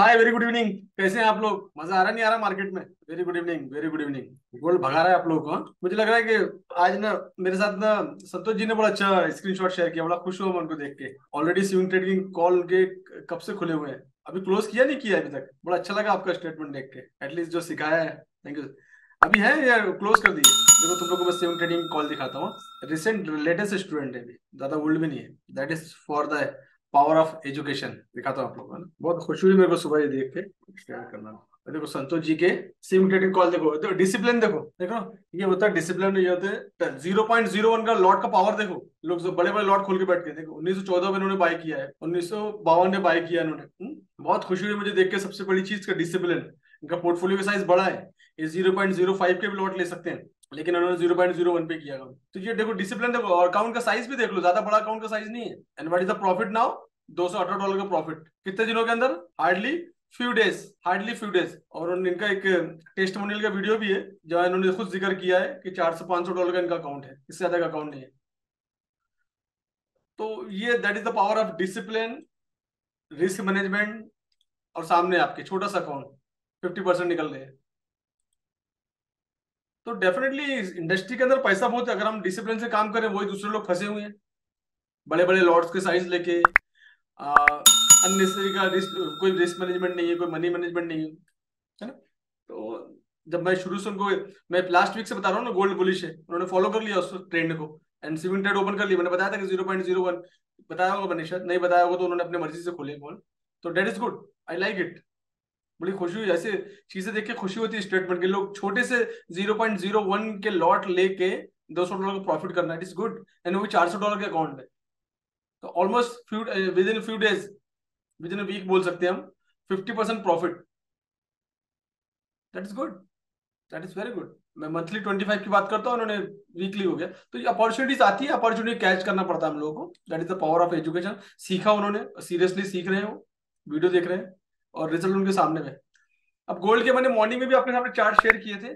हाय, very good evening. कैसे हैं आप लोग? मजा आ रहा नहीं आ रहा मार्केट में? Very good evening, very good evening. Gold भगा रहा है आप लोगों को, हाँ? मुझे लग रहा है कि आज ना मेरे साथ ना संतोष जी ने बड़ा अच्छा स्क्रीनशॉट शेयर किया। बड़ा खुश हुआ मैं उनको देख के। ऑलरेडी स्विंग ट्रेडिंग कॉल के कब से खुले हुए हैं, अभी क्लोज किया नहीं किया अभी तक। बड़ा अच्छा लगा आपका स्टेटमेंट देख के, एटलीस्ट जो सिखाया है। Thank you. अभी है या क्लोज कर दिए? देखो तुम लोग को मैं स्विंग ट्रेडिंग कॉल दिखाता हूँ। रिसेंट लेटेस्ट स्टूडेंट है, अभी ज्यादा ओल्ड भी नहीं है। That is for the power of education. दिखाता हूँ आप लोगों को ना, बहुत खुशी हुई मेरे को सुबह ये देख के। शेयर करना। देखो संतोष जी के सिमुलेटेड कॉल देखो डिसिप्लिन देखो देखो। ये होता है डिसिप्लिन, ये होते हैं 0.01 का लॉट का पावर। देखो लोग जो बड़े बड़े लॉट खोल के बैठ के देखो, 1914 में इन्होंने बाय किया है, 1952 में बाय किया इन्होंने। बहुत खुशी हुई मुझे देख के। सबसे बड़ी चीज का डिसिप्लिन। इनका पोर्टफोलियो का साइज बड़ा है, ये 0.05 के भी लॉट ले सकते हैं, लेकिन उन्होंने 0.01 पे किया। तो ये देखो डिसिप्लिन देखो। और अकाउंट का साइज भी देख लो, ज्यादा बड़ा अकाउंट का साइज नहीं है। And what is the profit now? $218 का प्रॉफिट कितने दिनों के अंदर? Hardly few days, hardly few days. और इनका एक टेस्टिमोनियल का वीडियो भी है जहां इन्होंने खुद जिक्र किया है कि $400-500 का इनका अकाउंट है, इससे ज्यादा का अकाउंट नहीं है। तो ये that is the power of discipline, risk management. और सामने आपके छोटा सा अकाउंट 50% निकल रहे हैं। तो डेफिनेटली इंडस्ट्री के अंदर पैसा बहुत है, अगर हम डिसिप्लिन से काम करें। वही दूसरे लोग फंसे हुए हैं बड़े बड़े लॉट्स के साइज लेके। अननेसेसरी का रिस्क, कोई रिस्क मैनेजमेंट नहीं है, कोई मनी मैनेजमेंट नहीं है ना। तो जब मैं शुरू से उनको, मैं लास्ट वीक से बता रहा हूँ ना, गोल्ड बुलिश है, उन्होंने फॉलो कर लिया उस ट्रेंड को। एंड स्विंग ट्रेड ओपन कर लिया। मैंने बताया था कि 0.01 बताया होगा मैंने, शायद नहीं बताया होगा, तो उन्होंने अपनी मर्जी से खोले कॉल। तो that is good, I like it. बड़ी खुशी हुई ऐसे चीजें देख के। खुशी होती है स्टेटमेंट के, लोग छोटे से 0.01 के लॉट लेके $200 का प्रॉफिट करना, इट इज गुड। एंड वो भी $400 के अकाउंट में। तो almost few within few days, within week बोल सकते हैं हम, 50% profit. That is good, that is very good. मैं मंथली 25 की बात करता हूँ, उन्होंने वीकली हो गया। तो ये अपॉर्चुनिटीज आती है, अपॉर्चुनिटी कैच करना पड़ता है हम लोगों को। That is the power of education. सीखा उन्होंने, सीरियसली सीख रहे हैं वो, वीडियो देख रहे हैं, और रिजल्ट उनके सामने में। अब गोल्ड के मैंने मॉर्निंग में भी आपके सामने चार्ट शेयर किए थे,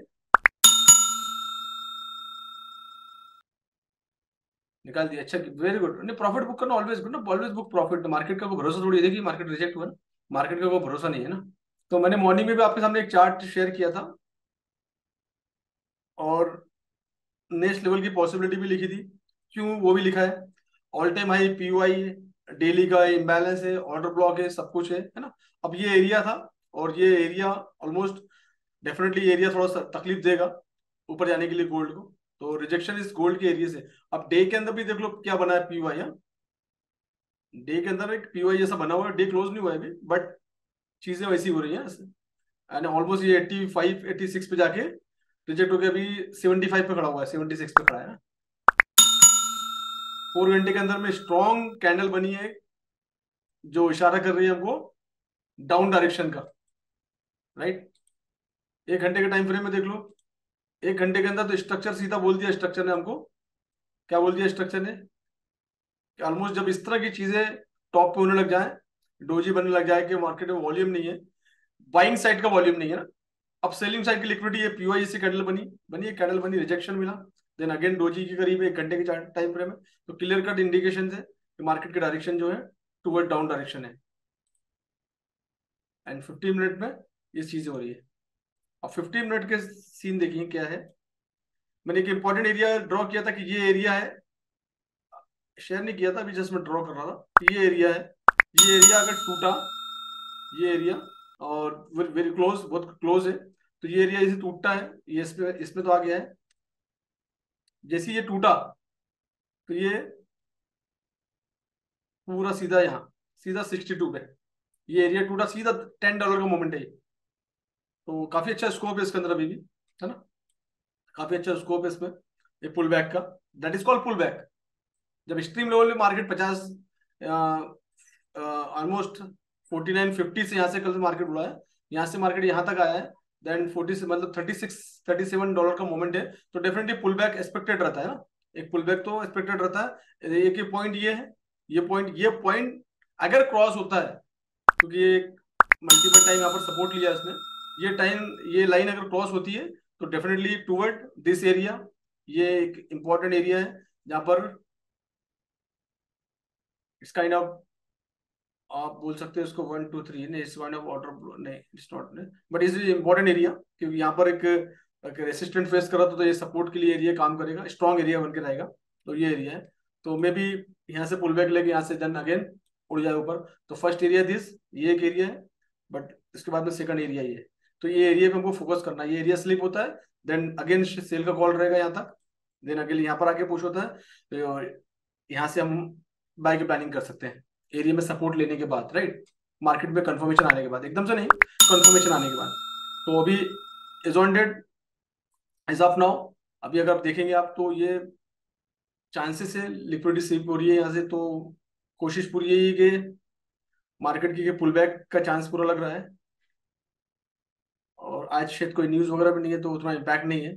निकाल दिया। अच्छा, वेरी गुड। नहीं, प्रॉफिट बुक करना ऑलवेज गुड ना, ऑलवेज बुक प्रॉफिट। मार्केट का कोई भरोसा थोड़ी है, देखिए मार्केट रिजेक्ट हुआ ना, मार्केट का कोई भरोसा नहीं है ना। तो मैंने मॉर्निंग में भी आपके सामने एक चार्ट शेयर किया था, और नेक्स्ट लेवल की पॉसिबिलिटी भी लिखी थी। क्यों वो भी लिखा है? ऑल टाइम हाई पीयूआई, डेली का इम्बैलेंस है, ऑर्डर ब्लॉक है, सब कुछ है ना। अब ये एरिया था, और ये एरिया ऑलमोस्ट, डेफिनेटली एरिया थोड़ा सा तकलीफ देगा ऊपर जाने के लिए गोल्ड को। तो रिजेक्शन इस गोल्ड के एरिया से। अब डे के अंदर भी देख लो क्या बना है पीयूआई। डे के अंदर एक पीयूआई जैसा बना हुआ है, डे क्लोज नहीं हुआ है अभी, बट चीजें वैसी हो रही हैं। एंड ऑलमोस्ट ये 85 86 पे जाके रिजेक्ट होकर अभी 75 पे खड़ा हुआ है, 76 पे खड़ा है ना। 4 घंटे के अंदर में स्ट्रॉन्ग कैंडल बनी है, जो इशारा कर रही है हमको डाउन डायरेक्शन का, राइट। 1 घंटे के टाइम फ्रेम में देख लो। 1 घंटे के अंदर तो स्ट्रक्चर सीधा बोल दिया स्ट्रक्चर ने हमको। क्या बोल दिया स्ट्रक्चर ने? कि ऑलमोस्ट जब इस तरह की चीजें टॉप पे होने लग जाए, डोजी बनने लग जाए कि मार्केट में वॉल्यूम नहीं है, बाइंग साइड का वॉल्यूम नहीं है ना, अब सेलिंग साइड की लिक्विडिटी है, पीओआई से कैंडल बनी, कैंडल बनी, रिजेक्शन मिला, देन अगेन डोजी के करीब 1 घंटे के टाइम फ्रेम है। तो क्लियर कट इंडिकेशन है कि मार्केट की डायरेक्शन जो है टुवर्ड डाउन डायरेक्शन है। एंड 15 मिनट में ये चीजें हो रही है। अब 15 मिनट के सीन देखिए क्या है। मैंने एक इंपॉर्टेंट एरिया ड्रॉ किया था कि ये एरिया है, शेयर नहीं किया था अभी, जस्ट मैं ड्रॉ कर रहा था। ये एरिया है, ये एरिया अगर टूटा, ये एरिया, और वेरी क्लोज, बहुत क्लोज है, तो ये एरिया इसे टूटता है, ये इसमें तो आ गया है। जैसे ये टूटा, तो ये पूरा सीधा यहाँ, सीधा 62 पे, ये एरिया टूटा, सीधा $10 का मोमेंट है ये। तो काफी अच्छा स्कोप है इसके अंदर अभी भी, है ना। काफी अच्छा स्कोप है इसमें, ये पुल बैक का। That is called pull back. जब स्ट्रीम लेवल में मार्केट 50, ऑलमोस्ट 49-50 से यहाँ से कल मार्केट उड़ा है, यहाँ से मार्केट यहाँ तक आया है, देन 40 से मतलब 36-37 डॉलर का मोमेंट है। तो डेफिनेटली पुल बैक एक्सपेक्टेड रहता है ना, एक पुल बैक तो एक्सपेक्टेड रहता है। एक ही पॉइंट ये है, ये पॉइंट अगर क्रॉस होता है, क्योंकि ये मल्टीपल टाइम यहाँ पर सपोर्ट लिया इसने, ये लाइन अगर क्रॉस होती है, तो डेफिनेटली टूवर्ड दिस एरिया, ये एक इंपॉर्टेंट एरिया है जहां पर इट्स काइंड ऑफ आप बोल सकते हैं उसको 1 2 3, नहीं इस काइंड ऑफ ऑर्डर, नहीं it's not, but is important area, क्योंकि यहाँ पर एक रेसिस्टेंट फेस करा तो ये सपोर्ट के लिए एरिया काम करेगा, स्ट्रॉन्ग एरिया बन के रहेगा। तो ये एरिया है। तो मे बी यहाँ से पुल बैक लेके यहाँ से देन अगेन उड़ जाए ऊपर। तो फर्स्ट एरिया दिस, ये एक एरिया है, बट इसके बाद में सेकंड एरिया ये है। तो ये एरिया पे हमको फोकस करना है। ये एरिया स्लिप होता है, देन अगेन सेल का कॉल रहेगा यहाँ तक, देन अगेन यहाँ पर आके पुश होता है। तो यहाँ से हम बाय की प्लानिंग कर सकते हैं एरिया में सपोर्ट लेने के बाद, राइट। मार्केट में कंफर्मेशन आने के बाद, एकदम से नहीं, कंफर्मेशन आने के बाद। तो अभी is on date as of now. अभी अगर आप देखेंगे आप, तो ये चांसेस है लिक्विडिटी स्वीप हो रही है यहाँ से, तो कोशिश पूरी यही है कि मार्केट की पुल बैक का चांस पूरा लग रहा है। और आज शायद कोई न्यूज वगैरह भी नहीं है, तो उतना इम्पैक्ट नहीं है।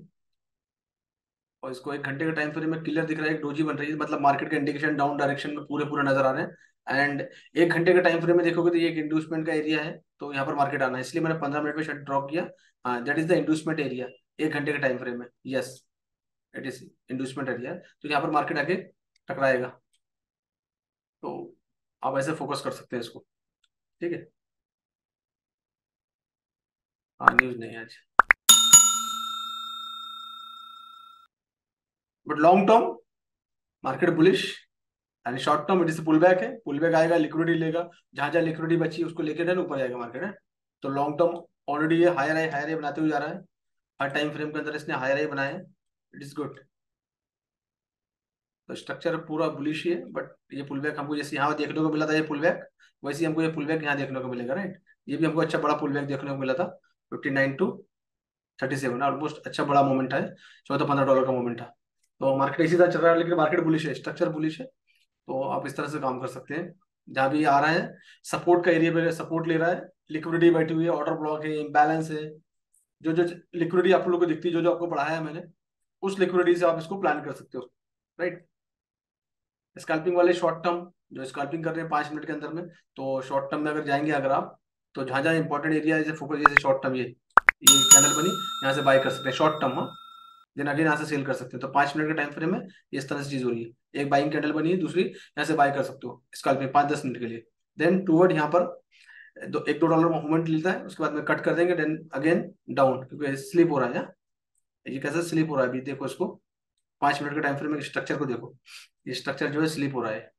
और इसको 1 घंटे का टाइम फ्रेम में क्लियर दिख रहा है, एक डोजी बन रही है, मतलब मार्केट का इंडिकेशन डाउन डायरेक्शन में पूरे पूरे नजर आ रहे हैं। एंड 1 घंटे के टाइम फ्रेम में देखोगे तो ये एक इंड्यूसमेंट का एरिया है, तो यहाँ पर मार्केट आना है, इसलिए मैंने 15 मिनट में शट ड्रॉप किया। हाँ, that is the inducement area. 1 घंटे के टाइम फ्रेम में, yes, it is inducement area. तो यहाँ पर मार्केट आके टकराएगा। तो आप ऐसे फोकस कर सकते हैं इसको, ठीक है। हाँ, न्यूज नहीं है आज, but long term market bullish. यानी short term it is pull back है, पुल बैक आएगा, लिक्विडिटी लेगा, जहां जहां लिक्विडिटी बची उसको लेके देन ऊपर जाएगा मार्केट है। तो लॉन्ग टर्म ऑलरेडी ये हायर हाई बनाते हुए जा रहा है। हर टाइम फ्रेम के अंदर इसने हायर हाई बनाए हैं, इट इज गुड। तो स्ट्रक्चर पूरा बुलिश ही है, बट ये पुल बैक हमको जैसे यहाँ देखने को मिला था ये पुल बैक, वैसे ही हमको ये पुल बैक यहाँ देखने को मिलेगा, राइट। ये भी हमको अच्छा बड़ा पुल बैक देखने को मिला था, 59 to 37, ऑलमोस्ट अच्छा बड़ा मूवमेंट है, 14-15 डॉलर का मूवमेंट था। तो मार्केट इसी तरह चल रहा है, लेकिन मार्केट बुलिश है, स्ट्रक्चर बुलिश है। तो आप इस तरह से काम कर सकते हैं। जहां भी आ रहा है सपोर्ट का एरिया पे सपोर्ट ले रहा है, लिक्विडिटी बैठी हुई है, ऑर्डर ब्लॉक है, इम्बैलेंस है, जो जो लिक्विडिटी आप लोगों को दिखती है, जो जो आपको बढ़ाया है मैंने, उस लिक्विडिटी से आप इसको प्लान कर सकते हो, राइट। स्कैल्पिंग वाले शॉर्ट टर्म जो स्कैल्पिंग कर रहे हैं 5 मिनट के अंदर में, तो शॉर्ट टर्म में अगर जाएंगे अगर आप, तो जहां जहां इंपॉर्टेंट एरिया है जैसे फोकस, जैसे शॉर्ट टर्म ये कैंडल बनी, यहाँ से बाय कर सकते हैं शॉर्ट टर्म, हाँ। देन अगेन यहाँ से सेल कर सकते हैं। तो 5 मिनट के टाइम फ्रेम में इस तरह से चीज हो रही है, एक बाइंग कैंडल बनी है, दूसरी यहाँ से बाय कर सकते हो स्कैल्पिंग 5-10 मिनट के लिए। देन टूवर्ड यहाँ पर 1-2 डॉलर मूवमेंट मिलता है, उसके बाद में कट कर देंगे, देन अगेन डाउन, क्योंकि स्लिप हो रहा है। ये कैसे स्लिप हो रहा है अभी देखो इसको, 5 मिनट के टाइम फ्रेम में स्ट्रक्चर को देखो, ये स्ट्रक्चर जो है स्लिप हो रहा है।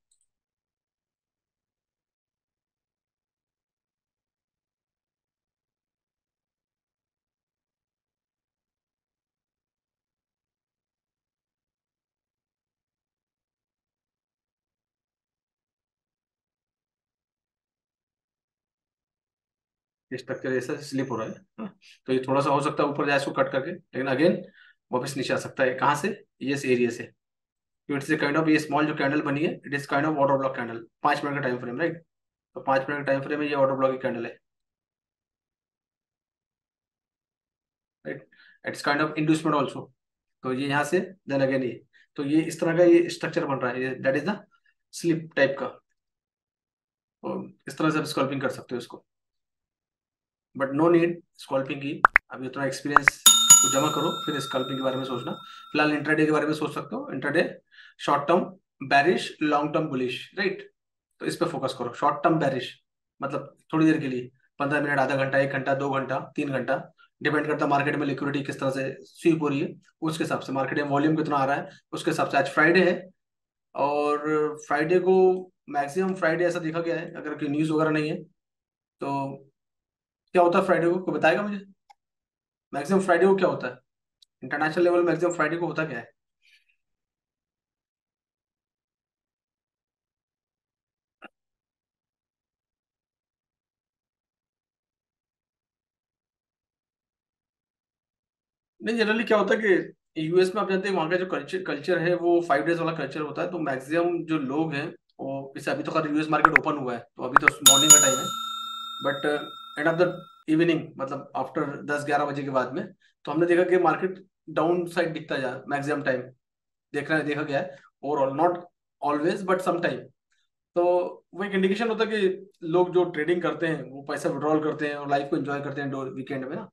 ये स्ट्रक्चर ऐसा स्लिप हो रहा है, हाँ। तो ये थोड़ा सा हो सकता है ऊपर जाए इसको कट करके, लेकिन अगेन वापस नीचे आ सकता है, कहाँ से, ये इस एरिया से। इट्स काइंड ऑफ, ये स्मॉल जो कैंडल बनी है it is kind of order block candle, 5 minute का टाइम फ्रेम, राइट। तो 5 मिनट का टाइम फ्रेम में ये ऑर्डर ब्लॉक की कैंडल है, right. It's kind of inducement also. तो ये यहाँ से देन अगेन ये, तो ये इस तरह का ये स्ट्रक्चर बन रहा है, that is the slip type का। तो इस तरह से आप स्कल्पिंग कर सकते हो इसको, बट नो नीड स्कल्पिंग की। अभी उतना एक्सपीरियंस को जमा करो, फिर स्कल्पिंग के बारे में सोचना। फिलहाल इंट्राडे के बारे में सोच सकते हो, intraday short term bearish, long term bullish, right. तो इस पे फोकस करो, शॉर्ट टर्म बैरिश मतलब थोड़ी देर के लिए, 15 मिनट, आधा घंटा, 1 घंटा, 2 घंटा, 3 घंटा, डिपेंड करता है मार्केट में लिक्विडिटी किस तरह से स्वीप हो रही है, उसके हिसाब से मार्केट में वॉल्यूम कितना आ रहा है, उसके हिसाब से। आज फ्राइडे है, और फ्राइडे को मैक्सिमम फ्राइडे ऐसा देखा गया है, अगर कोई न्यूज़ वगैरह नहीं है तो क्या होता है फ्राइडे को, कोई बताएगा मुझे, मैक्सिमम फ्राइडे को क्या होता है इंटरनेशनल लेवल, मैक्सिमम फ्राइडे को होता क्या है। नहीं, जनरली क्या होता है कि यूएस में आप जानते हैं वहाँ का जो कल्चर कल्चर है वो 5 डेज वाला कल्चर होता है। तो मैक्सिमम जो लोग हैं वो, जैसे अभी तो खैर यूएस मार्केट ओपन हुआ है, तो अभी तो मॉर्निंग का टाइम है, but end of the evening, मतलब आफ्टर 10-11 बजे के बाद में, तो हमने देखा कि मार्केट डाउन साइड दिखता जा मैक्सिमम टाइम, देखा गया है overall, not always but some time. तो वो एक इंडिकेशन होता है कि लोग जो ट्रेडिंग करते हैं वो पैसा विड्रॉल करते हैं और लाइफ को एंजॉय करते हैं वीकेंड में ना।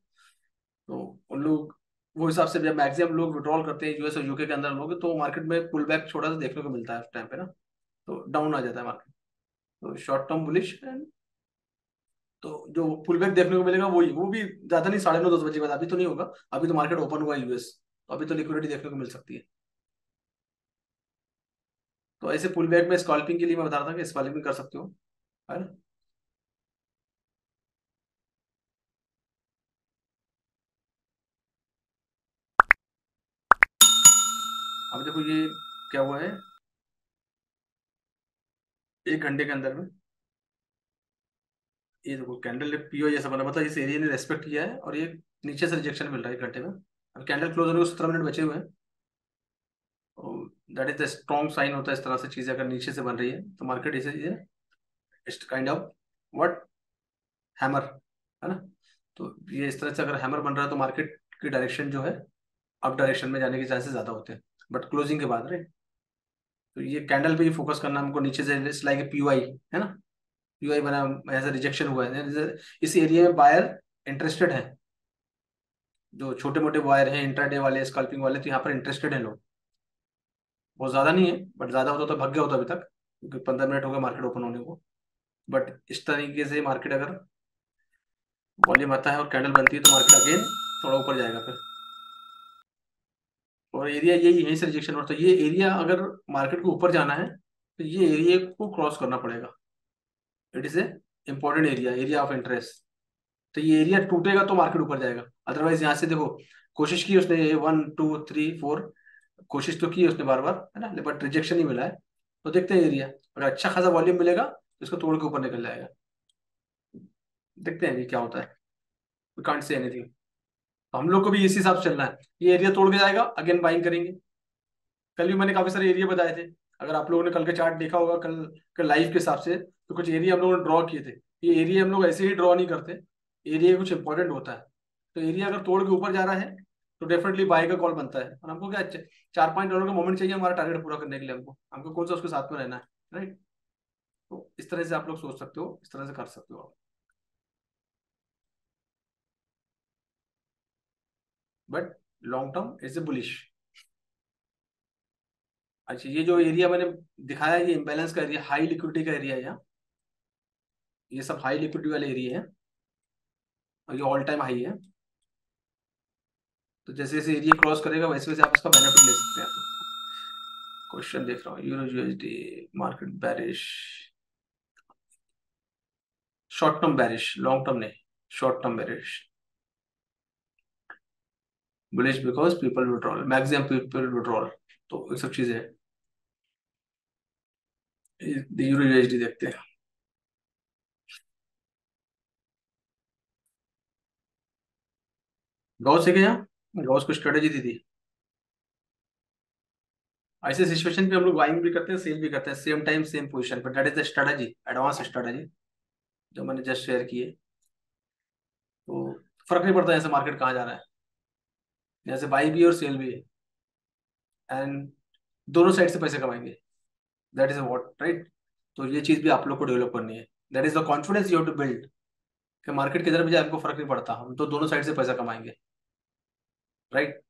तो उन लोग वो हिसाब से जब मैक्सिमम लोग विड्रॉल करते हैं यूएस और यूके के अंदर लोग, तो मार्केट में पुल बैक छोटा सा देखने को मिलता है उस टाइम पे ना, तो डाउन आ जाता है मार्केट। तो शॉर्ट टर्म बुलिश, तो जो पुल बैक देखने को मिलेगा वही, वो भी ज्यादा नहीं, 9:30 10 बजे के बाद, अभी तो नहीं होगा, अभी तो मार्केट ओपन हुआ है यूएस, तो अभी तो लिक्विडिटी देखने को मिल सकती है। तो ऐसे पुल बैक में स्कॉल्पिंग के लिए मैं बता रहा था कि स्कॉल्पिंग कर सकते हो, है ना। अब देखो ये क्या हुआ है, 1 घंटे के अंदर में, ये देखो कैंडल पीओ जैसा बना, मतलब इस एरिया ने रेस्पेक्ट किया है, और ये नीचे से रिजेक्शन मिल रहा है 1 घंटे में। अब कैंडल क्लोज होने को 17 मिनट बचे हुए हैं, that is the strong sign होता है, इस तरह से चीजें अगर नीचे से बन रही है तो मार्केट इसे इस काइंड ऑफ व्हाट, हैमर, है ना। तो ये इस तरह से अगर हैमर बन रहा है तो मार्केट की डायरेक्शन जो है अप डायरेक्शन में जाने के चांसेस ज्यादा होते हैं, बट क्लोजिंग के बाद राइट। तो ये कैंडल पे ही फोकस करना हमको, नीचे से लाइक पीयूआई, है ना, पीयूआई बना, ऐसा रिजेक्शन हुआ है, इस एरिया में बायर इंटरेस्टेड है, जो छोटे मोटे बायर हैं इंट्राडे वाले स्कल्पिंग वाले, तो यहाँ पर इंटरेस्टेड है लोग, बहुत ज्यादा नहीं है, बट ज्यादा होता तो भाग गया होता अभी तक, क्योंकि 15 मिनट हो गए मार्केट ओपन होने को। बट इस तरीके से मार्केट अगर वॉल्यूम आता है और कैंडल बनती है तो मार्केट अगेन थोड़ा ऊपर जाएगा फिर, और एरिया यही यहीं से रिजेक्शन होता है, ये एरिया अगर मार्केट को ऊपर जाना है तो ये एरिया को क्रॉस करना पड़ेगा, it is a important area, area of interest. तो ये एरिया टूटेगा तो मार्केट ऊपर जाएगा, अदरवाइज यहाँ से देखो, कोशिश की उसने 1 2 3 4, कोशिश तो की उसने बार बार, है ना, बट रिजेक्शन ही मिला है। तो देखते हैं एरिया, अगर अच्छा खासा वॉल्यूम मिलेगा तो इसको तोड़ के ऊपर निकल जाएगा, देखते हैं जी क्या होता है, वी कांट से एनीथिंग। तो हम लोग को भी इसी हिसाब से चलना है, ये एरिया तोड़ के जाएगा अगेन बाइंग करेंगे। कल भी मैंने काफी सारे एरिया बताए थे, अगर आप लोगों ने कल का चार्ट देखा होगा, कल कल लाइव के हिसाब से, तो कुछ एरिया हम लोगों ने ड्रॉ किए थे। ये एरिया हम लोग ऐसे ही ड्रॉ नहीं करते, एरिया कुछ इंपॉर्टेंट होता है। तो एरिया अगर तोड़ के ऊपर जा रहा है तो डेफिनेटली बाय का कॉल बनता है, और हमको क्या $4 5 का मोमेंट चाहिए हमारा टारगेट पूरा करने के लिए, हमको हमको कौन सा उसके साथ में रहना है, राइट। तो इस तरह से आप लोग सोच सकते हो, इस तरह से कर सकते हो आप, but long term is a bullish. अच्छा, ये जो एरिया मैंने दिखाया, ये इम्बैलेंस का एरिया, हाई लिक्विडिटी का एरिया है यहाँ, ये सब हाई लिक्विडिटी वाले एरिया है, और ये ऑल टाइम हाई है। तो जैसे जैसे एरिया क्रॉस करेगा वैसे वैसे आप इसका बेनिफिट ले सकते हैं। तो क्वेश्चन देख रहा हूँ, euro USD market bearish, short term bearish, long term नहीं, short term bearish, bullish because people withdrawal, maximum people withdrawal, तो ये सब चीजें हैं। यूरो यूएसडी देखते हैं, गॉस है क्या, गॉस को स्ट्रेटेजी दी थी। ऐसे सिचुएशन पे हम लोग बाइंग भी करते हैं, सेल भी करते हैं, सेम टाइम सेम पोजीशन पर, that is the strategy, advance strategy जो मैंने जस्ट शेयर की है। तो फर्क नहीं पड़ता जैसे मार्केट कहाँ जा रहा है, जैसे बाई भी और सेल भी है, एंड दोनों साइड से पैसे कमाएंगे, दैट इज व्हाट, राइट। तो ये चीज भी आप लोग को डेवलप करनी है, that is the confidence you have to build, कि मार्केट किधर भी जाए हमको फर्क नहीं पड़ता, हम तो दोनों साइड से पैसा कमाएंगे, राइट।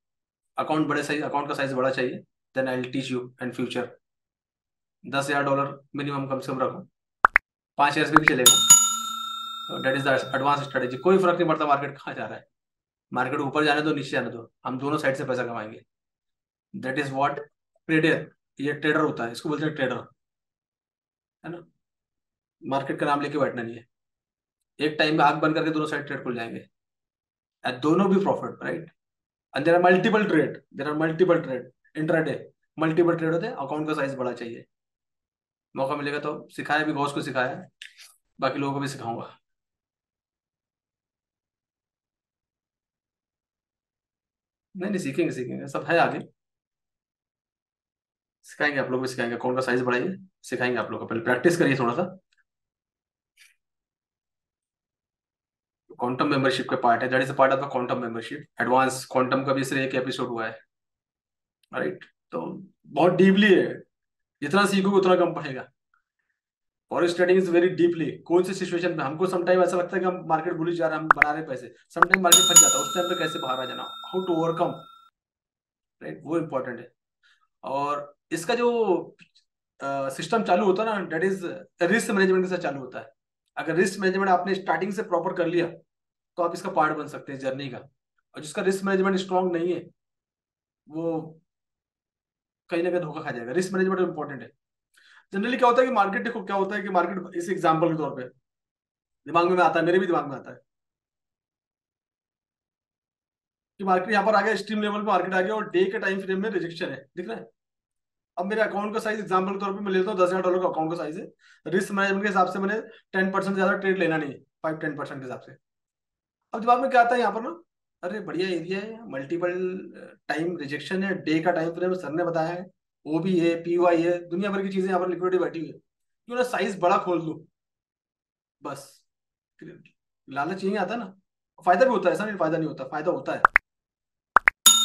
अकाउंट बड़े साइज, अकाउंट का साइज बड़ा चाहिए, then I will teach you in future. $10,000 minimum कम से कम रखो, 5 ईयर्स में भी चलेगा। तो that is the advance strategy, कोई फर्क नहीं पड़ता मार्केट कहाँ जा रहा है, मार्केट ऊपर जाने दो नीचे जाने दो, हम दोनों साइड से पैसा कमाएंगे, दैट इज व्हाट ट्रेडर, ये ट्रेडर होता है, इसको बोलते हैं ट्रेडर, है ना। मार्केट का नाम लेके बैठना नहीं है, एक टाइम में आंख बंद करके दोनों साइड ट्रेड खुल जाएंगे, and दोनों भी profit, right. And there are multiple trade, there are multiple trade, intraday multiple trade होते हैं, अकाउंट का साइज बड़ा चाहिए। मौका मिलेगा तो सिखाया भी, घोष को सिखाया है, बाकी लोगों को भी सिखाऊंगा। नहीं नहीं, सीखेंगे सीखेंगे, सब है आगे, सिखाएंगे, आप लोग भी सिखाएंगे, अकाउंट का साइज बढ़ाइए, सिखाएंगे आप लोग को, पहले प्रैक्टिस करिए थोड़ा सा। क्वांटम मेंबरशिप का पार्ट है, that is a part of the quantum membership, advance quantum का भी सिर्फ एक एपिसोड हुआ है, राइट। तो बहुत डीपली है, जितना सीखोगे उतना कम पड़ेगा, और स्टडिंग इज वेरी डीपली, कौन सी सिचुएशन में हमको समटाइम ऐसा लगता है कि हम मार्केट भूल जा रहे हैं, हम बना रहे हैं पैसे, समटाइम मार्केट फंस जाता है, उस टाइम पे कैसे बाहर आ जाना, हाउ टू ओवरकम, राइट, वो इंपॉर्टेंट है। और इसका जो सिस्टम चालू होता है ना, डेट इज रिस्क मैनेजमेंट के साथ चालू होता है। अगर रिस्क मैनेजमेंट आपने स्टार्टिंग से प्रॉपर कर लिया तो आप इसका पार्ट बन सकते हैं जर्नी का। और जिसका रिस्क मैनेजमेंट स्ट्रांग नहीं है वो कहीं ना कहीं धोखा खा जाएगा। रिस्क मैनेजमेंट इंपॉर्टेंट है। जनरली क्या होता है कि मार्केट, देखो क्या होता है कि मार्केट, इस एग्जांपल के तौर पे दिमाग में आता है, मेरे भी दिमाग में आता है कि मार्केट यहाँ पर आ गया, स्ट्रीम लेवल पे मार्केट आ गया और डे के टाइम फ्रेम में रिजेक्शन है, दिख रहा है। अब मेरे अकाउंट का साइज एग्जांपल के तौर पे मैं लेता हूँ $10,000 का अकाउंट का साइज है। रिस्क मैनेजमेंट के हिसाब से मैंने 10% ज्यादा ट्रेड लेना नहीं है, 5-10% के हिसाब से। अब दिमाग में क्या आता है यहाँ पर ना, अरे बढ़िया एरिया है, मल्टीपल टाइम रिजेक्शन है, डे का टाइम फ्रेम सर ने बताया है, ओ भी है, पी वाई है, दुनिया भर की चीजें यहाँ पर लिक्विडिटी बैठी हुई है, क्यों ना साइज बड़ा खोल लूँ बस। लालच यही आता है ना। फायदा भी होता है, ऐसा नहीं फायदा नहीं होता, फायदा होता है।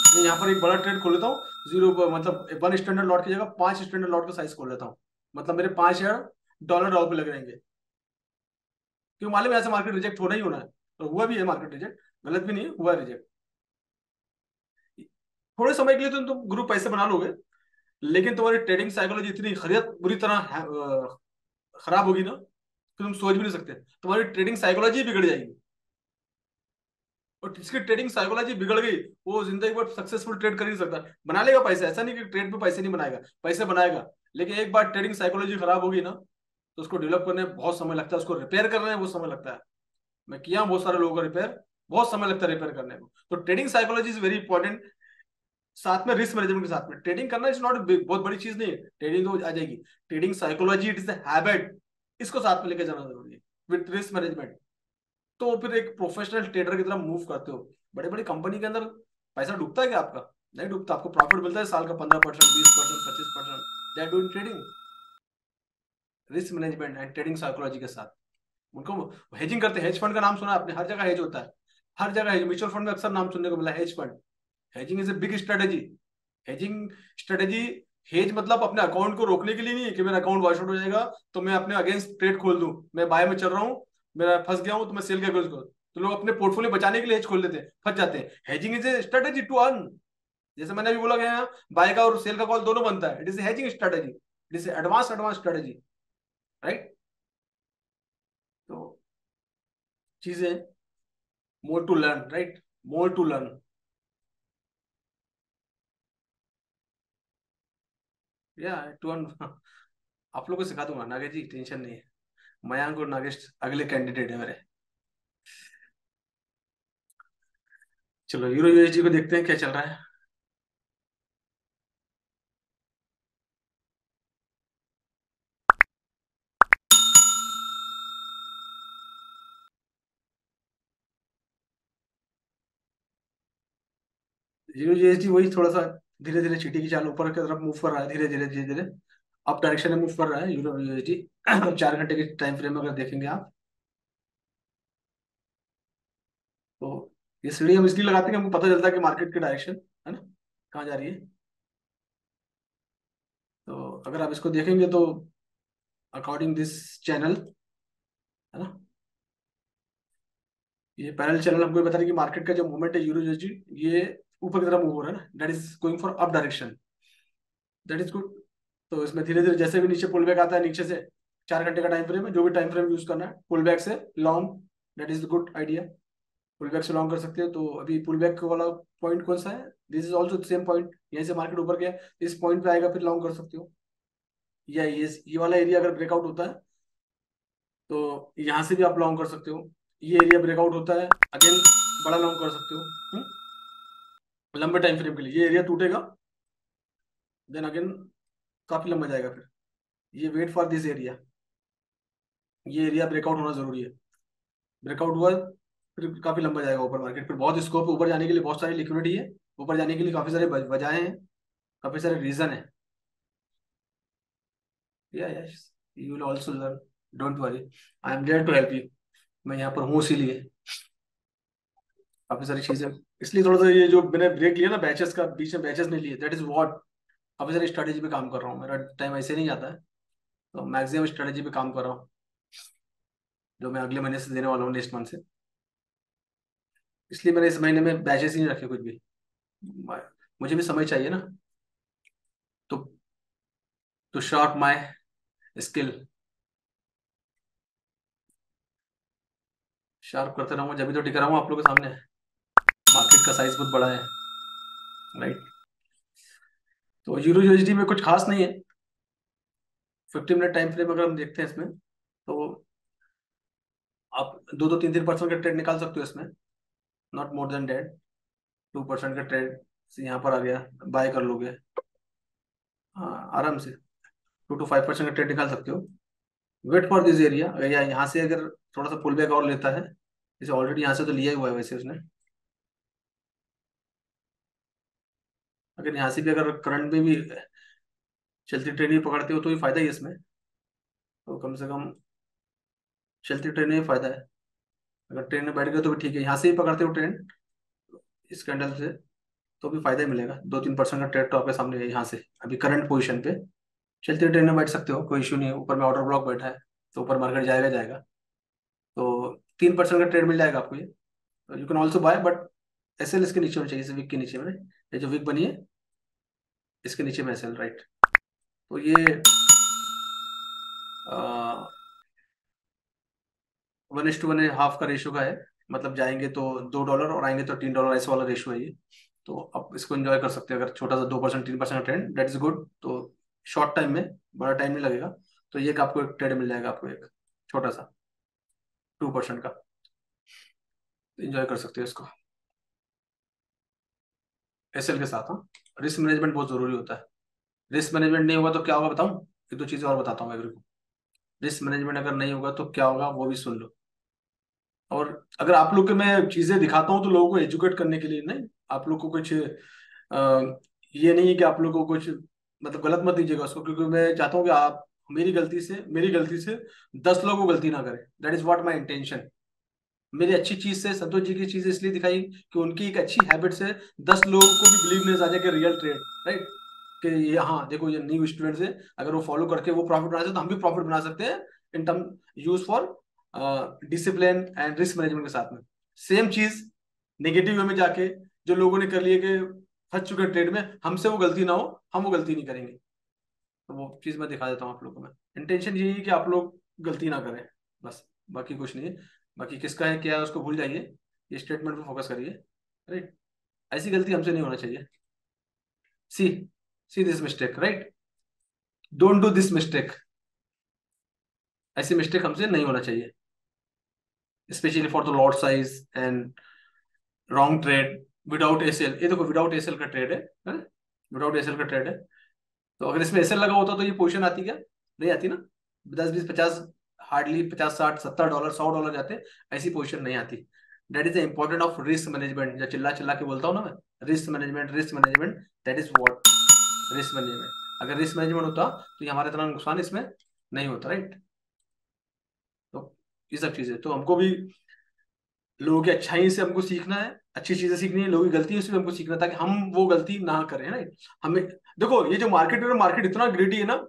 मैं यहाँ पर एक बड़ा ट्रेड खोल लेता हूँ, जीरो मतलब 1 स्टैंडर्ड लॉट की जगह 5 स्टैंडर्ड लॉट का साइज खोल लेता हूँ, मतलब मेरे $5,000 ड्रॉप पे लग रहेंगे, क्यों मालूम है ऐसे मार्केट रिजेक्ट होना ही होना है। तो हुआ भी है मार्केट रिजेक्ट, गलत भी नहीं है, हुआ रिजेक्ट। थोड़े समय के लिए तो तुम ग्रुप पैसे बना लोगे, लेकिन तुम्हारी ट्रेडिंग साइकोलॉजी इतनी खरीद बुरी तरह खराब होगी ना कि तुम सोच भी नहीं सकते, तुम्हारी ट्रेडिंग साइकोलॉजी बिगड़ जाएगी। और जिसकी ट्रेडिंग साइकोलॉजी बिगड़ गई वो जिंदगी भर सक्सेसफुल ट्रेड कर ही नहीं सकता। बना लेगा पैसे, ऐसा नहीं कि ट्रेड पे पैसे नहीं बनाएगा, पैसे बनाएगा, लेकिन एक बार ट्रेडिंग साइकोलॉजी खराब होगी ना तो उसको डेवलप करने में बहुत समय लगता है, उसको रिपेयर करने में बहुत समय लगता है। मैं किया हूं बहुत सारे लोगों का रिपेयर, बहुत समय लगता है रिपेयर करने को। तो trading psychology is very important. साथ में रिस्क मैनेजमेंट के साथ में ट्रेडिंग करना इज नॉट बहुत बड़ी चीज नहीं है, ट्रेडिंग तो आ जाएगी। Trading psychology it is the habit, इसको साथ में लेके जाना जरूरी है विद रिस्क मैनेजमेंट। तो फिर एक प्रोफेशनल ट्रेडर की तरह मूव करते हो। बड़े बड़ी कंपनी के अंदर पैसा डूबता है क्या आपका? नहीं डूबता, आपको प्रॉफिट मिलता है साल का 15%, 20%, 25%। They are doing trading, risk management and trading psychology के साथ। उनको हेजिंग करते हैं। हेज फंड का नाम सुना है आपने? हर जगह हेज होता है, हर जगह हेज। म्यूचुअल फंड में अक्सर नाम सुनने को मिला है hedge fund. Hedging is a big strategy. Hedging strategy, hedge मतलब अपने अकाउंट को रोकने के लिए नहीं है कि मेरा अकाउंट वॉश आउट हो जाएगा तो मैं अपने अगेंस्ट ट्रेड खोल दूं, मैं बाय में चल रहा हूँ, मेरा फंस गया हूं तो मैं सेल का यूज करूँ। तो लोग अपने पोर्टफोलियो बचाने के लिए हेज खोल लेते हैं, फंस जाते हैं। Hedging is a strategy to earn. जैसे मैंने अभी बोला गया, बाय का और सेल का कॉल दोनों बनता है, it is hedging strategy, it is advance advance strategy, right. तो चीजें, more to learn, right, more to learn. या टू अर्न आप लोग को सिखा दूंगा नागेश जी, टेंशन नहीं है। मयांक और नागेश अगले कैंडिडेट है मेरे। चलो यूरो यूएसडी को देखते हैं क्या चल रहा है। यूरो यूएसडी वही थोड़ा सा धीरे धीरे चीटी की चाल ऊपर की तरफ मूव कर रहा है, धीरे धीरे धीरे धीरे अप डायरेक्शन में मूव कर रहा है यूरो यूएसडी। 4 घंटे के टाइम फ्रेम में अगर देखेंगे आप तो ये सीढ़ी हम इसलिए लगाते हैं कि हमको पता चलता है कि मार्केट की डायरेक्शन है ना कहाँ जा रही है। तो अगर आप इसको देखेंगे तो अकॉर्डिंग दिस चैनल, है ना, ये पैरेलल चैनल हमको ये बता रहा है कि मार्केट का जो मूवमेंट है यूरो यूएसडी, ये ऊपर की तरफ मूव हो रहा है ना, that is going for up direction, that is good. तो इसमें धीरे धीरे जैसे भी नीचे पुल बैक आता है नीचे से, 4 घंटे का टाइम फ्रेम है, जो भी टाइम फ्रेम यूज करना है पुल बैक से long, that is good idea. Pull back से लॉन्ग कर सकते हो। तो अभी पुल बैक वाला पॉइंट कौन सा है? This is also same point, यहीं से मार्केट ऊपर गया, इस पॉइंट पे आएगा फिर लॉन्ग कर सकते हो। या ये वाला एरिया अगर ब्रेकआउट होता है तो यहाँ से भी आप लॉन्ग कर सकते हो। ये एरिया ब्रेकआउट होता है, अगेन बड़ा लॉन्ग कर सकते हो। लंबे टाइम फ्रेम के लिए ये एरिया टूटेगा, देन अगेन काफी लंबा जाएगा फिर। ये वेट फॉर दिस एरिया, ये एरिया ब्रेकआउट होना जरूरी है। ब्रेकआउट हुआ फिर काफी लंबा जाएगा ऊपर मार्केट, फिर बहुत स्कोप है ऊपर जाने के लिए, बहुत सारी लिक्विडिटी है ऊपर जाने के लिए, काफी सारे वजहें हैं, काफी सारे रीजन है। या yes, you will also learn, don't worry, I am there to help you. मैं यहाँ पर हूँ इसीलिए, काफी सारी चीजें। इसलिए थोड़ा सा ये जो मैंने ब्रेक लिया ना बैचेस का, बीच में बैचेस नहीं लिए, दैट इज व्हाट, काफी सारी स्ट्रेटेजी पे काम कर रहा हूँ, मेरा टाइम ऐसे नहीं जाता है। तो मैक्सिमम स्ट्रेटेजी पे काम कर रहा हूँ जो मैं अगले महीने से देने वाला हूँ, नेक्स्ट मंथ से। इसलिए मैंने इस महीने में बैचेस ही नहीं रखे कुछ भी, मुझे भी समय चाहिए ना। तो to sharp my skill. Sharp करते रहूंगा जब भी तो टिका रहूंगा आप लोगों के सामने। मार्केट का साइज बहुत बड़ा है, राइट। तो यूरो यूएसडी में कुछ खास नहीं है। 50 मिनट टाइम फ्रेम अगर हम देखते हैं इसमें, तो आप 2-3% का ट्रेड निकाल सकते हो इसमें, नॉट मोर देन डेट। 2% का ट्रेड यहाँ पर आ गया, बाय कर लोगे। हाँ, आराम से 2 to 5% का ट्रेड निकाल सकते हो। वेट फॉर दिस एरिया, अगर यहाँ से अगर थोड़ा सा पुल बैक और लेता है, जैसे ऑलरेडी यहाँ से तो लिया ही हुआ है वैसे उसने, अगर यहाँ से भी अगर करंट में भी चलती ट्रेन भी पकड़ते हो तो ही फायदा ही है इसमें। तो कम से कम चलती ट्रेन में ही फायदा है। अगर ट्रेन में बैठ गए तो भी ठीक है, यहाँ से ही पकड़ते हो ट्रेन इस कैंडल से तो भी फायदा ही मिलेगा। 2-3% का ट्रेड तो आपके सामने है यहाँ से अभी करंट पोजीशन पे। चलती ट्रेन में बैठ सकते हो, कोई इशू नहीं है। ऊपर में ऑर्डर ब्लॉक बैठा है तो ऊपर मार्केट जाएगा जाएगा। तो 3% का ट्रेड मिल जाएगा आपको ये। You can also buy, but SL इसके नीचे होनी चाहिए, इस विक के नीचे में। ये जो विक बनी है इसके नीचे में एसएल, राइट। तो ये 1:1.5 का रेशो का है। मतलब जाएंगे तो $2 और आएंगे तो $3, ऐसे वाला रेशो है ये। तो आप इसको एंजॉय कर सकते हैं अगर छोटा सा 2% 3% का ट्रेंड, दैट इज गुड। तो शॉर्ट टाइम में, बड़ा टाइम नहीं लगेगा, तो ये आपको एक ट्रेड मिल जाएगा, आपको एक छोटा सा 2% का। एंजॉय कर सकते हो इसको एसएल के साथ। हाँ, रिस्क मैनेजमेंट बहुत जरूरी होता है। रिस्क मैनेजमेंट नहीं होगा तो क्या होगा बताऊं? एक दो चीजें और बताता हूँ एवरी को। रिस्क मैनेजमेंट अगर नहीं होगा तो क्या होगा वो भी सुन लो। और अगर आप लोग के मैं चीजें दिखाता हूँ तो लोगों को एजुकेट करने के लिए, नहीं आप लोग को कुछ ये नहीं है कि आप लोग को कुछ मतलब गलत मत दीजिएगा उसको, क्योंकि मैं चाहता हूँ कि आप मेरी गलती से 10 लोगों को गलती ना करें। That is what my intention. मेरी अच्छी चीज से संतोष जी की चीज इसलिए दिखाई कि उनकी एक अच्छी हैबिट से 10 लोगों को भी बिलीवनेस आ जाए कि रियल ट्रेड, राइट। कि ये हाँ देखो ये न्यू स्टूडेंट्स है, अगर वो फॉलो करके वो प्रॉफिट बना सकते तो हम भी प्रॉफिट बना सकते हैं in term use for discipline and risk management के साथ में। सेम चीज नेगेटिव वे में जाके जो लोगों ने कर लिए कि फंस चुके ट्रेड में, हमसे वो गलती ना हो, हम वो गलती नहीं करेंगे। तो वो चीज मैं दिखा देता हूँ आप लोगों को। मैं इंटेंशन यही है कि आप लोग गलती ना करें, बस, बाकी कुछ नहीं है। बाकी किसका है क्या है उसको भूल जाइए, ये स्टेटमेंट पे फोकस करिए, राइट। ऐसी गलती हमसे नहीं होना चाहिए। See see this mistake, right. Don't do this mistake. ऐसी मिस्टेक हमसे नहीं होना चाहिए, specially for the lot size and wrong trade without SL. ये देखो विदाउट एसएल का ट्रेड है, विदाउट एसएल का ट्रेड है। तो अगर इसमें एसएल लगा होता तो ये पोजीशन आती क्या? नहीं आती ना। 10-20-50, हार्डली 50-60-70 डॉलर, $100 जाते, ऐसी पोजीशन नहीं आती। That is the important of risk management. जो चिल्ला चिल्ला के बोलता हूँ ना मैं, risk management risk management, that is what risk management. अगर रिस्क मैनेजमेंट होता तो ये हमारा इतना नुकसान इसमें नहीं होता, राइट। तो ये सब चीजें तो हमको भी लोगों की अच्छाई से हमको सीखना है, अच्छी चीजें सीखनी है, लोगों की गलतियों से भी हमको सीखना है, ताकि हम वो गलती ना करें, ना। हमें देखो ये जो मार्केट है, मार्केट इतना ग्रीडी है ना,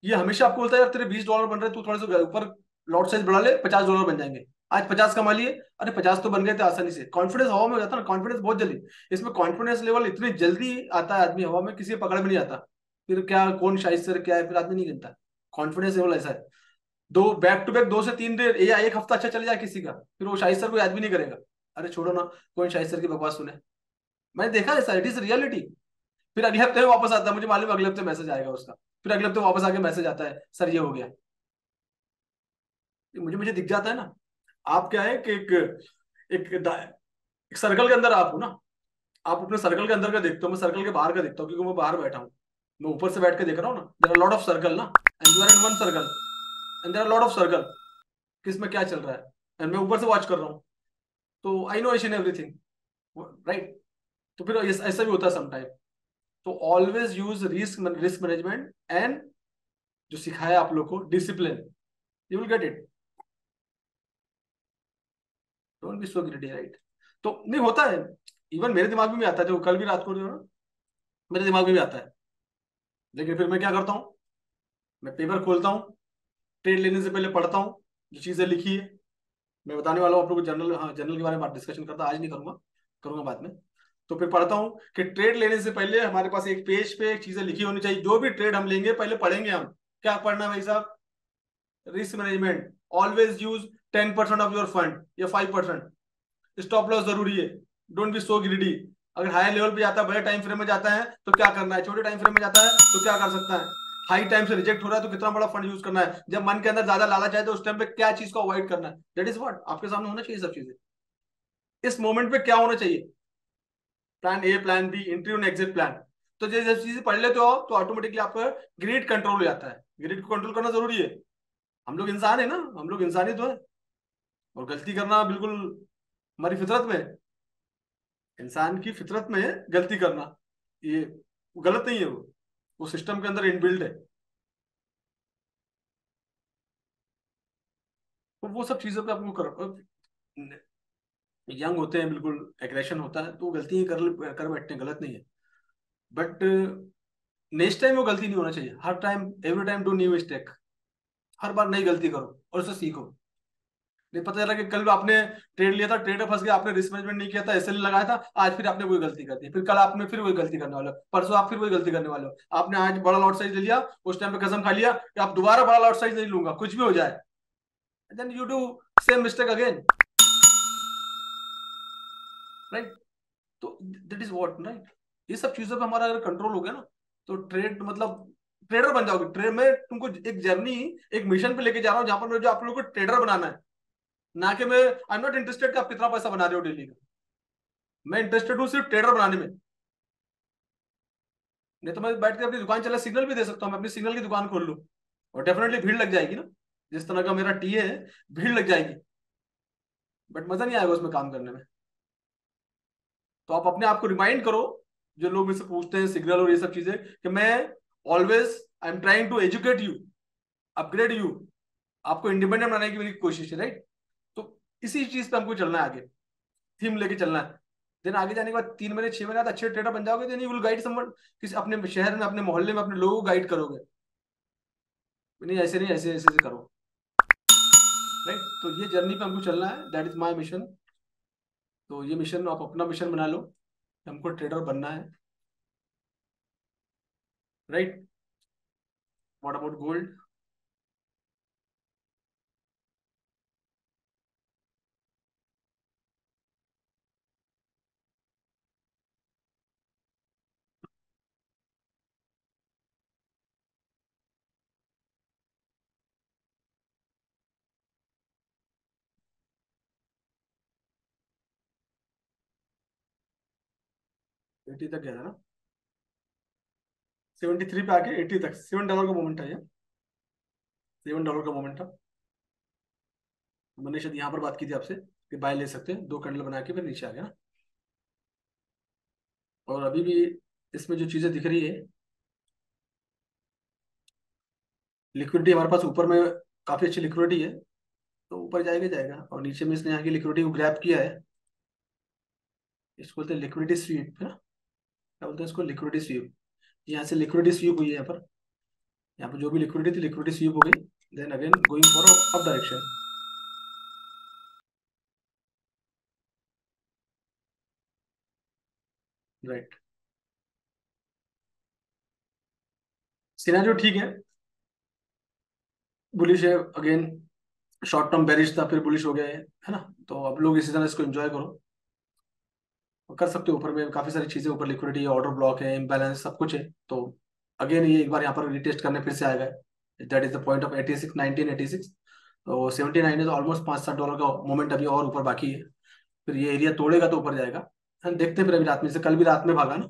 ये हमेशा आपको बोलता है यार तेरे $20 बन रहे, तू थोड़ा सा ऊपर लॉट साइज बढ़ा ले, $50 बन जाएंगे। आज 50 कमा लिए, अरे 50 तो बन गए थे आसानी से। कॉन्फिडेंस हवा में हो जाता है ना, कॉन्फिडेंस बहुत जल्दी। इसमें कॉन्फिडेंस लेवल इतनी जल्दी आता है आदमी हवा में, किसी को पकड़ में नहीं आता। फिर क्या कौन शाइस्तर क्या है फिर आदमी नहीं गिनता। कॉन्फिडेंस लेवल ऐसा है, दो बैक टू बैक 2 से 3 दिन या एक हफ्ता अच्छा चले जाए किसी का, फिर वो शाइस्तर को याद भी नहीं करेगा। अरे छोड़ो ना, कौन शाइस्तर की बकवास सुने। मैंने देखा ऐसा, इट इज रियलिटी। फिर अगले हफ्ते में वापस आता है, मुझे मालूम है अगले हफ्ते मैसेज आएगा उसका। फिर अगले हफ्ते वापस आके मैसेज आता है, सर ये हो गया। मुझे मुझे दिख जाता है ना। आप क्या है कि एक सर्कल के अंदर आप हो ना। आप अपने सर्कल के अंदर का देखते हो, मैं सर्कल के बाहर का देखता हूँ, क्योंकि मैं बाहर बैठा हूँ। मैं ऊपर से बैठ के देख रहा हूँ ना, there are lot of circle ना, and you are in one circle, and there are lot of circle, किसमें क्या चल रहा है, एंड मैं ऊपर से वॉच कर रहा हूँ। तो I know each and everything, right. तो फिर ऐसा भी होता है समटाइम। तो always use risk risk management and जो सिखाया आप लोग को discipline, you will get it. Don't be so greedy, right. तो नहीं होता है, इवन मेरे दिमाग में भी आता है, जो कल भी रात को जो है ना, मेरे दिमाग में भी आता है। लेकिन फिर मैं क्या करता हूँ, मैं पेपर खोलता हूँ, ट्रेड लेने से पहले पढ़ता हूँ जो चीजें लिखी है। मैं बताने वाला हूँ आप लोग को, जर्नल, हाँ जर्नल के बारे में बात डिस्कशन करता, आज नहीं करूंगा, करूंगा बाद में। तो फिर पढ़ता हूँ कि ट्रेड लेने से पहले हमारे पास एक पेज पे एक चीजें लिखी होनी चाहिए। जो भी ट्रेड हम लेंगे पहले पढ़ेंगे हम। क्या पढ़ना है भाई साहब? Risk management. Always use 10% of your fund या 5%। स्टॉप लॉस जरूरी है। Don't be so greedy. अगर हाई लेवल पे जाता है, बड़े टाइम फ्रेम में जाता है तो क्या करना है, छोटे टाइम फ्रेम में जाता है तो क्या कर सकता है, हाई टाइम से रिजेक्ट हो रहा है तो कितना बड़ा फंड यूज करना है, जब मन के अंदर ज्यादा लालच आए तो उस टाइम पे क्या चीज को अवॉइड करना है। दैट इज व्हाट आपके सामने होना चाहिए सब चीजें। इस मोमेंट पे क्या होना चाहिए, plan A, plan B, entry और एग्जिट प्लान। तो जब चीजें पढ़ लेते हो तो ऑटोमेटिकली आपका ग्रिड कंट्रोल हो जाता है। ग्रिड को कंट्रोल करना जरूरी है। हम लोग इंसान है ना, हम लोग इंसानी तो है, और गलती करना बिल्कुल हमारी फितरत में है। इंसान की फितरत में है गलती करना। ये गलत नहीं है, वो सिस्टम के अंदर इनबिल्ट है। तो वो सब चीजों पे आपको कर, यंग होते हैं बिल्कुल, एग्रेशन होता है तो गलती कर बैठते हैं, गलत नहीं है। बट नेक्स्ट टाइम वो गलती नहीं होना चाहिए। हर time, every time do new mistake. हर बार नई गलती करो और उससे सीखो। नहीं पता चला कि कल आपने ट्रेड लिया था, ट्रेड में फंस गया, आपने रिस्क मैनेजमेंट नहीं किया था, एसएल लगाया था, आज फिर आपने वही गलती कर दी, फिर कल आपने फिर वही गलती करने वाले हो, परसों आप फिर वही गलती करने वाले हो। आपने आज बड़ा लॉट साइज ले लिया, उस टाइम पे कसम खा लिया कि आप दोबारा बड़ा लॉट साइज नहीं लूंगा कुछ भी हो जाए, then you do same mistake again. Right? तो दैट इज व्हाट, राइट? ये सब चीजों पे हमारा अगर कंट्रोल हो गया ना, तो ट्रेड मतलब ट्रेडर बन जाओगे। ट्रेड में तुमको एक जर्नी, एक मिशन पे लेके जा रहा हूँ जहां पर मुझे आप लोगों को ट्रेडर बनाना है। ना कि मैं आई एम नॉट इंटरेस्टेड कि आप कितना पैसा बना रहे हो डेली का। मैं इंटरेस्टेड हूँ सिर्फ ट्रेडर बनाने में। नहीं तो मैं बैठ के अपनी दुकान चला सिग्नल भी दे सकता हूँ, मैं अपनी सिग्नल की दुकान खोल लूँ, और डेफिनेटली भीड़ लग जाएगी ना। जिस तरह का मेरा टीए है, भीड़ लग जाएगी, बट मजा नहीं आएगा उसमें काम करने में। तो आप अपने आप को रिमाइंड करो, जो लोग मुझसे पूछते हैं सिग्नल और ये सब चीजें, कि मैं always I am trying to educate you, upgrade you. आपको इंडिपेंडेंट बनाने की मेरी कोशिश है, राइट? तो इसी चीज पे हमको चलना है आगे, थीम लेके चलना है। देन आगे जाने के बाद 3 महीने 6 महीने बाद अच्छे ट्रेडर बन जाओगे, then you will guide someone. किसी अपने शहर में, अपने मोहल्ले में अपने लोगों को गाइड करोगे, नहीं ऐसे नहीं, ऐसे ऐसे ऐसे करो। राइट? तो ये जर्नी पे हमको चलना है, दैट इज माई मिशन। तो ये मिशन आप अपना मिशन बना लो, हमको ट्रेडर बनना है। राइट? What about gold? 80 तक गया था ना, 73 पे आके 80 तक, $7 का मोमेंट था ये, $7 का मोमेंट था। मैंने शायद यहाँ पर बात की थी आपसे कि बाय ले सकते हैं, 2 कैंडल बना के फिर नीचे आ गया ना। और अभी भी इसमें जो चीजें दिख रही है, लिक्विडिटी हमारे पास ऊपर में काफी अच्छी लिक्विडिटी है, तो ऊपर जाएगा जाएगा। और नीचे में इसने यहाँ की लिक्विडिटी को ग्रैब किया है, इसको बोलते हैं लिक्विडिटी स्वीप है ना, क्या बोलते हैं इसको, लिक्विडिटी स्वीप। यहाँ से लिक्विडिटी स्वीप हुई है यहाँ पर। यहाँ पर जो भी लिक्विडिटी थी, लिक्विडिटी स्वीप हो गई, then again going for up direction. Right? Scenario ठीक है, बुलिश है अगेन। शॉर्ट टर्म बेरिश था, फिर बुलिश हो गया है ना। तो अब लोग इसी तरह इसको एंजॉय करो, और कर सकते हो। ऊपर में काफी सारी चीजें, ऊपर लिक्विडिटी, ऑर्डर ब्लॉक है, इम्बैलेंस, सब कुछ है। तो अगेन ये एक बार यहाँ पर रिटेस्ट करने फिर से आएगा। That is the point of 86, 1986। तो 79 है, तो ऑलमोस्ट $5-7 का मोमेंट अभी और ऊपर बाकी है। फिर ये एरिया तोड़ेगा तो ऊपर जाएगा। हम देखते हैं फिर। अभी रात में से, कल भी रात में भागा ना,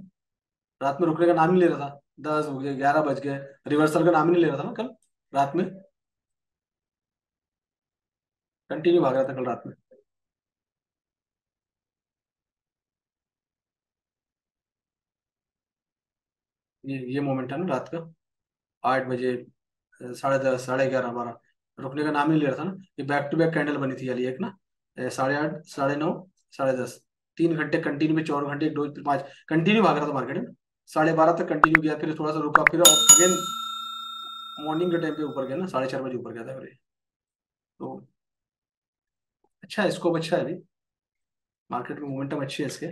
रात में रुकने का नाम ही नहीं ले रहा था। 10 हो गए, 11 बज गए, रिवर्सल का नाम ही नहीं ले रहा था ना कल रात में। कंटिन्यू भाग रहा था कल रात में। ये मोमेंट है ना रात का, 8 बजे, 10:30, 11:30, 12, रुकने का नाम ही नहीं ले रहा था ना। ये बैक टू बैक कैंडल बनी थी वाली एक ना, 8:30, 9:30, 10:30, 3 घंटे कंटिन्यू में, 4 घंटे, 1, 2, 5 कंटिन्यू भाग रहा था मार्केट में। 12:30 तक कंटिन्यू किया, फिर थोड़ा सा रुका, फिर अगेन मॉर्निंग के टाइम पे ऊपर गया ना, 4:30 बजे ऊपर गया था फिर। तो अच्छा है, स्कोप अच्छा है अभी, मार्केट में मोमेंटम अच्छी है इसके।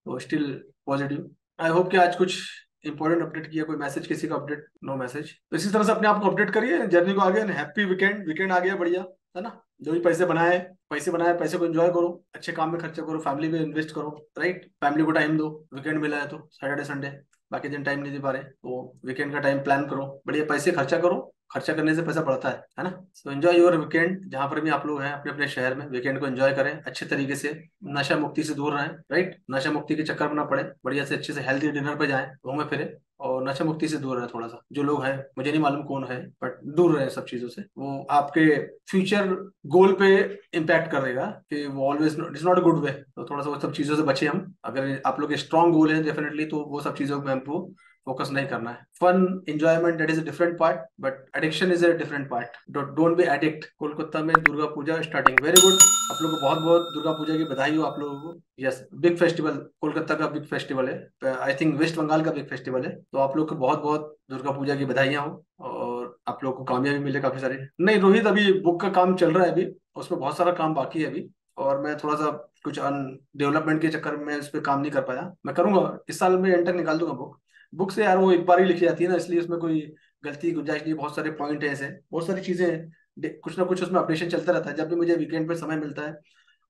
तो स्टिल पॉजिटिव। आई होप कि आज कुछ इंपॉर्टेंट अपडेट किया, कोई मैसेज किसी का अपडेट, नो मैसेज। तो इसी तरह से अपने आप को अपडेट करिए, जर्नी को आगे। हैप्पी वीकेंड, वीकेंड आ गया बढ़िया, है ना। जो भी पैसे बनाए पैसे को एंजॉय करो, अच्छे काम में खर्चा करो, फैमिली में इन्वेस्ट करो, राइट। फैमिली को टाइम दो, वीकेंड मिला है तो, सैटरडे संडे, बाकी दिन टाइम नहीं दे पा रहे तो वीकेंड का टाइम प्लान करो, बढ़िया पैसे खर्चा करो। खर्चा करने से पैसा बढ़ता है ना। सो एंजॉय योर वीकेंड, जहां पर भी आप लोग हैं अपने अपने शहर में, वीकेंड को एंजॉय करें अच्छे तरीके से। नशा मुक्ति से दूर रहें, राइट। नशा मुक्ति के चक्कर में ना पड़े, बढ़िया से अच्छे से हेल्थी डिनर पे जाएं, घूमे फिरे, और नशा मुक्ति से दूर रहे थोड़ा सा। जो लोग हैं, मुझे नहीं मालूम कौन है, बट दूर रहे सब चीजों से। वो आपके फ्यूचर गोल पे इम्पैक्ट करेगा कि वो always it's not a good way. तो थोड़ा सा वो सब चीजों से बचे हम। अगर आप लोग के स्ट्रॉन्ग गोल है डेफिनेटली, तो वो सब चीजों पे हमको फोकस नहीं करना है। Fun enjoyment that is a different part, but addiction is a different part. Don't be addict. Kolkata में Durga Puja starting, very good. आप लोगों को बहुत बहुत दुर्गा पूजा की बधाई हो आप लोगों को। यस, बिग फेस्टिवल, कोलकाता का बिग फेस्टिवल है, आई थिंक वेस्ट बंगाल का बिग फेस्टिवल है। तो आप लोग को बहुत बहुत दुर्गा पूजा की बधाइयां हो, और आप लोग को कामयाबी मिले काफी सारी। नहीं रोहित, अभी बुक का काम चल रहा है अभी, उसमें बहुत सारा काम बाकी है अभी, और मैं थोड़ा सा कुछ डेवलपमेंट के चक्कर में इस पे काम नहीं कर पाया। मैं करूंगा, इस साल में एंड तक निकाल दूंगा बुक। बुक से यार वो एक बार ही लिखी जाती है ना, इसलिए उसमें कोई गलती गुंजाइश नहीं। बहुत सारे पॉइंट है ऐसे, बहुत सारी चीजें हैं, कुछ ना कुछ उसमें अपडेशन चलता रहता है। जब भी मुझे वीकेंड पे समय मिलता है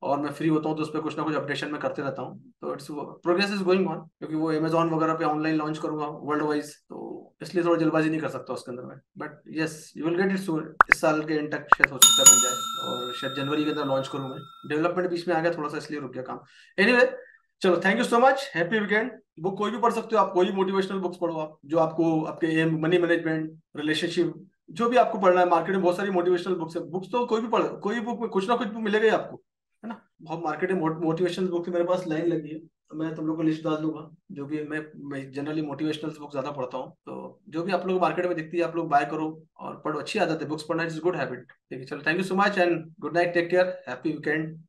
और मैं फ्री होता हूँ, तो उस पर कुछ ना कुछ अपडेशन में करते रहता हूँ। तो it's progress is going on, क्योंकि वो अमेजोन वगैरह पे ऑनलाइन लॉन्च करूंगा वर्ल्ड वाइज, तो इसलिए थोड़ा जल्दबाजी नहीं कर सकता उसके अंदर में। But yes, you will get it सून। इस साल के एंड तक शायद हो सकता है बन जाए, और शायद जनवरी के अंदर लॉन्च करूँ मैं। डेवलपमेंट बीच में आ गया थोड़ा सा, इसलिए रुक गया काम। एनीवे, चलो, thank you so much, happy weekend. Book कोई भी पढ़ सकते हो आप, कोई भी मोटिवेशनल बुक्स पढ़ो आप, जो आपको आपके एम, मनी मैनेजमेंट, रिलेशनशिप, जो भी आपको पढ़ना है। मार्केट में बहुत सारी मोटिवेशनल बुक्स है, बुक्स तो कोई भी पढ़ो, कोई बुक में कुछ ना कुछ मिलेगा ही आपको, है ना। बहुत मार्केट में मोटिवेशनल बुक की मेरे पास लाइन लगी है, तो मैं तुम लोग को लिस्ट डाल दूंगा। जो भी मैं जनरली मोटिवेशनल बुक ज्यादा पढ़ता हूँ, तो जो भी आप लोग मार्केट में दिखती है आप लोग बाय करो और पढ़ो। अच्छी आदत है बुक्स पढ़ना, इज गुड हैबिट। ठीक है, चलो, thank you so much and good night, take care, happy weekend.